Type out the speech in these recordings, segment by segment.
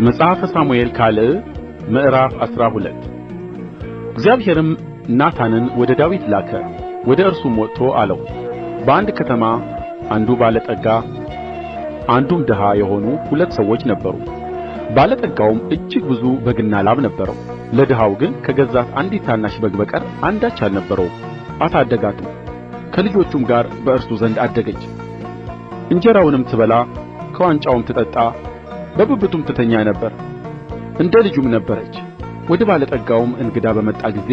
መጽሐፈ ሳሙኤል ካል ምዕራፍ 12 እግዚአብሔርም ናታንን ወደ ዳዊት ላከ። ወደ እርሱም ወጥቶ አለው፣ በአንድ ከተማ አንዱ ባለጠጋ አንዱም ድሃ የሆኑ ሁለት ሰዎች ነበሩ። ባለጠጋውም እጅግ ብዙ በግና ላም ነበረው፣ ለድሃው ግን ከገዛት አንዲት ታናሽ በግ በቀር አንዳች አልነበረውም። አሳደጋትም፣ ከልጆቹም ጋር በእርሱ ዘንድ አደገች። እንጀራውንም ትበላ ከዋንጫውም ትጠጣ በብብቱም ትተኛ ነበር፣ እንደ ልጁም ነበረች። ወደ ባለጠጋውም እንግዳ በመጣ ጊዜ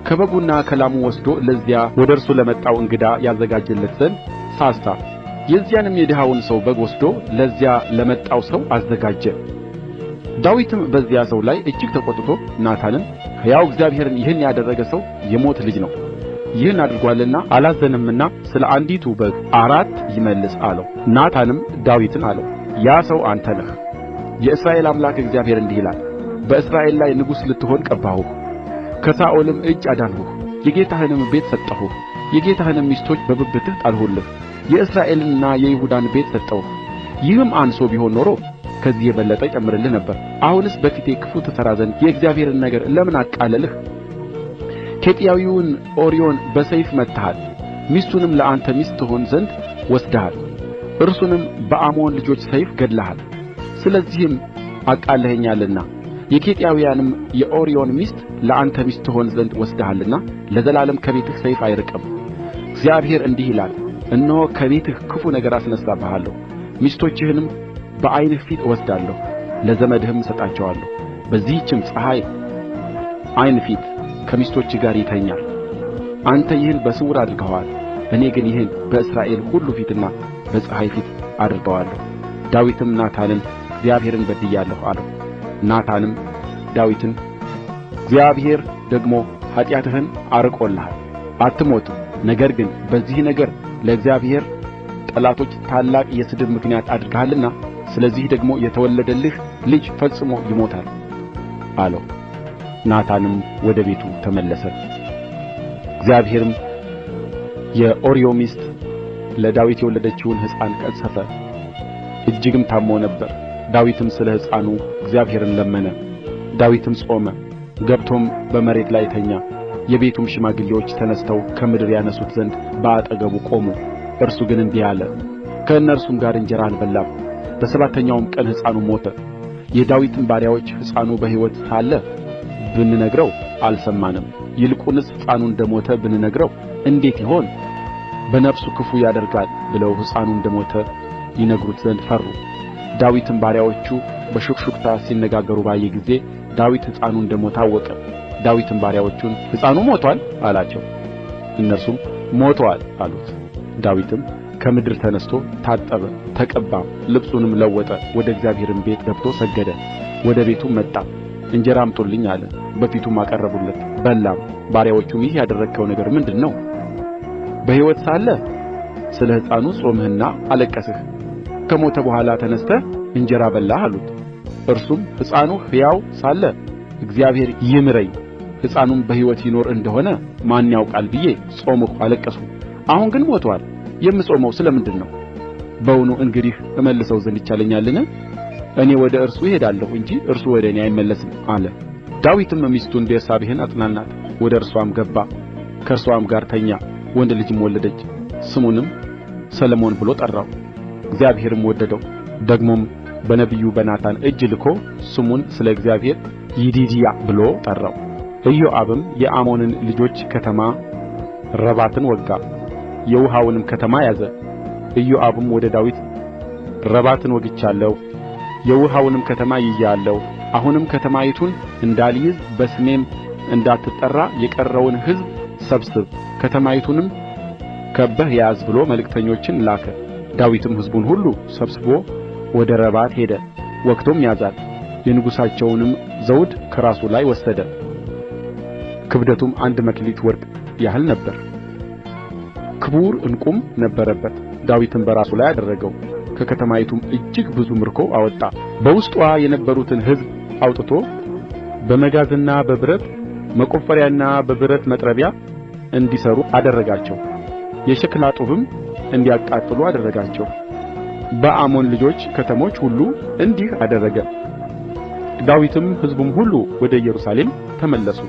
ከበጉና ከላሙ ወስዶ ለዚያ ወደ እርሱ ለመጣው እንግዳ ያዘጋጅለት ዘንድ ሳሳ። የዚያንም የድሃውን ሰው በግ ወስዶ ለዚያ ለመጣው ሰው አዘጋጀ። ዳዊትም በዚያ ሰው ላይ እጅግ ተቈጥቶ ናታንን፣ ሕያው እግዚአብሔርን ይህን ያደረገ ሰው የሞት ልጅ ነው፣ ይህን አድርጓልና አላዘነምና ስለ አንዲቱ በግ 4 ይመልስ አለው። ናታንም ዳዊትን አለው፣ ያ ሰው አንተ ነህ። የእስራኤል አምላክ እግዚአብሔር እንዲህ ይላል፣ በእስራኤል ላይ ንጉሥ ልትሆን ቀባሁህ፣ ከሳኦልም እጅ አዳንሁህ፣ የጌታህንም ቤት ሰጠሁህ፣ የጌታህንም ሚስቶች በብብትህ ጣልሁልህ፣ የእስራኤልንና የይሁዳን ቤት ሰጠሁህ። ይህም አንሶ ቢሆን ኖሮ ከዚህ የበለጠ ይጨምርልህ ነበር። አሁንስ በፊቴ ክፉ ትሠራ ዘንድ የእግዚአብሔርን ነገር ለምን አቃለልህ? ኬጢያዊውን ኦርዮን በሰይፍ መትተሃል፣ ሚስቱንም ለአንተ ሚስት ትሆን ዘንድ ወስደሃል፣ እርሱንም በአሞን ልጆች ሰይፍ ገድለሃል። ስለዚህም አቃልለኸኛልና የኬጢያውያንም የኦርዮን ሚስት ለአንተ ሚስት ትሆን ዘንድ ወስደሃልና ለዘላለም ከቤትህ ሰይፍ አይርቅም። እግዚአብሔር እንዲህ ይላል፣ እነሆ ከቤትህ ክፉ ነገር አስነሣብሃለሁ፣ ሚስቶችህንም በዓይንህ ፊት እወስዳለሁ፣ ለዘመድህም እሰጣቸዋለሁ። በዚህችም ፀሐይ ዓይን ፊት ከሚስቶችህ ጋር ይተኛል። አንተ ይህን በስውር አድርገኸዋል፣ እኔ ግን ይህን በእስራኤል ሁሉ ፊትና በፀሐይ ፊት አድርገዋለሁ። ዳዊትም ናታንን እግዚአብሔርን በድያለሁ አለው። ናታንም ዳዊትን፣ እግዚአብሔር ደግሞ ኃጢአትህን አርቆልሃል፣ አትሞትም። ነገር ግን በዚህ ነገር ለእግዚአብሔር ጠላቶች ታላቅ የስድብ ምክንያት አድርገሃልና ስለዚህ ደግሞ የተወለደልህ ልጅ ፈጽሞ ይሞታል አለው። ናታንም ወደ ቤቱ ተመለሰ። እግዚአብሔርም የኦርዮ ሚስት ለዳዊት የወለደችውን ሕፃን ቀሠፈ፣ እጅግም ታሞ ነበር። ዳዊትም ስለ ሕፃኑ እግዚአብሔርን ለመነ። ዳዊትም ጾመ፣ ገብቶም በመሬት ላይ ተኛ። የቤቱም ሽማግሌዎች ተነሥተው ከምድር ያነሱት ዘንድ በአጠገቡ ቆሙ። እርሱ ግን እንቢ አለ፣ ከእነርሱም ጋር እንጀራ አልበላም። በሰባተኛውም ቀን ሕፃኑ ሞተ። የዳዊትም ባሪያዎች ሕፃኑ በሕይወት ሳለ ብንነግረው አልሰማንም፣ ይልቁንስ ሕፃኑ እንደ ሞተ ብንነግረው እንዴት ይሆን? በነፍሱ ክፉ ያደርጋል ብለው ሕፃኑ እንደ ሞተ ይነግሩት ዘንድ ፈሩ። ዳዊትም ባሪያዎቹ በሹክሹክታ ሲነጋገሩ ባየ ጊዜ ዳዊት ሕፃኑ እንደ ሞተ አወቀ። ዳዊትም ባሪያዎቹን ሕፃኑ ሞቶአል አላቸው። እነርሱም ሞቶአል አሉት። ዳዊትም ከምድር ተነሥቶ ታጠበ፣ ተቀባም፣ ልብሱንም ለወጠ፣ ወደ እግዚአብሔርም ቤት ገብቶ ሰገደ። ወደ ቤቱም መጣ፣ እንጀራ አምጡልኝ አለ። በፊቱም አቀረቡለት፣ በላም። ባሪያዎቹም ይህ ያደረግኸው ነገር ምንድር ነው? በሕይወት ሳለ ስለ ሕፃኑ ጾምህና አለቀስህ፣ ከሞተ በኋላ ተነሥተህ እንጀራ በላህ አሉት። እርሱም ሕፃኑ ሕያው ሳለ እግዚአብሔር ይምረኝ፣ ሕፃኑም በሕይወት ይኖር እንደሆነ ማን ያውቃል ብዬ ጾምሁ፣ አለቀስሁ። አሁን ግን ሞቶአል፣ የምጾመው ስለ ምንድር ነው? በውኑ እንግዲህ እመልሰው ዘንድ ይቻለኛልን? እኔ ወደ እርሱ እሄዳለሁ እንጂ እርሱ ወደ እኔ አይመለስም አለ። ዳዊትም ሚስቱን ቤርሳቤህን አጽናናት፣ ወደ እርሷም ገባ፣ ከእርሷም ጋር ተኛ፣ ወንድ ልጅም ወለደች። ስሙንም ሰሎሞን ብሎ ጠራው። እግዚአብሔርም ወደደው። ደግሞም በነቢዩ በናታን እጅ ልኮ ስሙን ስለ እግዚአብሔር ይዲድያ ብሎ ጠራው። ኢዮአብም የአሞንን ልጆች ከተማ ረባትን ወጋ፣ የውኃውንም ከተማ ያዘ። ኢዮአብም ወደ ዳዊት፣ ረባትን ወግቻለሁ፣ የውኃውንም ከተማ ይዤአለሁ። አሁንም ከተማይቱን እንዳልይዝ በስሜም እንዳትጠራ የቀረውን ሕዝብ ሰብስብ፣ ከተማይቱንም ከብበህ ያዝ ብሎ መልእክተኞችን ላከ። ዳዊትም ሕዝቡን ሁሉ ሰብስቦ ወደ ረባት ሄደ፣ ወግቶም ያዛት። የንጉሣቸውንም ዘውድ ከራሱ ላይ ወሰደ፣ ክብደቱም 1 መክሊት ወርቅ ያህል ነበር፣ ክቡር ዕንቍም ነበረበት። ዳዊትም በራሱ ላይ አደረገው። ከከተማይቱም እጅግ ብዙ ምርኮ አወጣ። በውስጥዋ የነበሩትን ሕዝብ አውጥቶ በመጋዝና በብረት መቈፈሪያና በብረት መጥረቢያ እንዲሠሩ አደረጋቸው። የሸክላ ጡብም እንዲያቃጥሉ አደረጋቸው። በአሞን ልጆች ከተሞች ሁሉ እንዲህ አደረገ። ዳዊትም ሕዝቡም ሁሉ ወደ ኢየሩሳሌም ተመለሱ።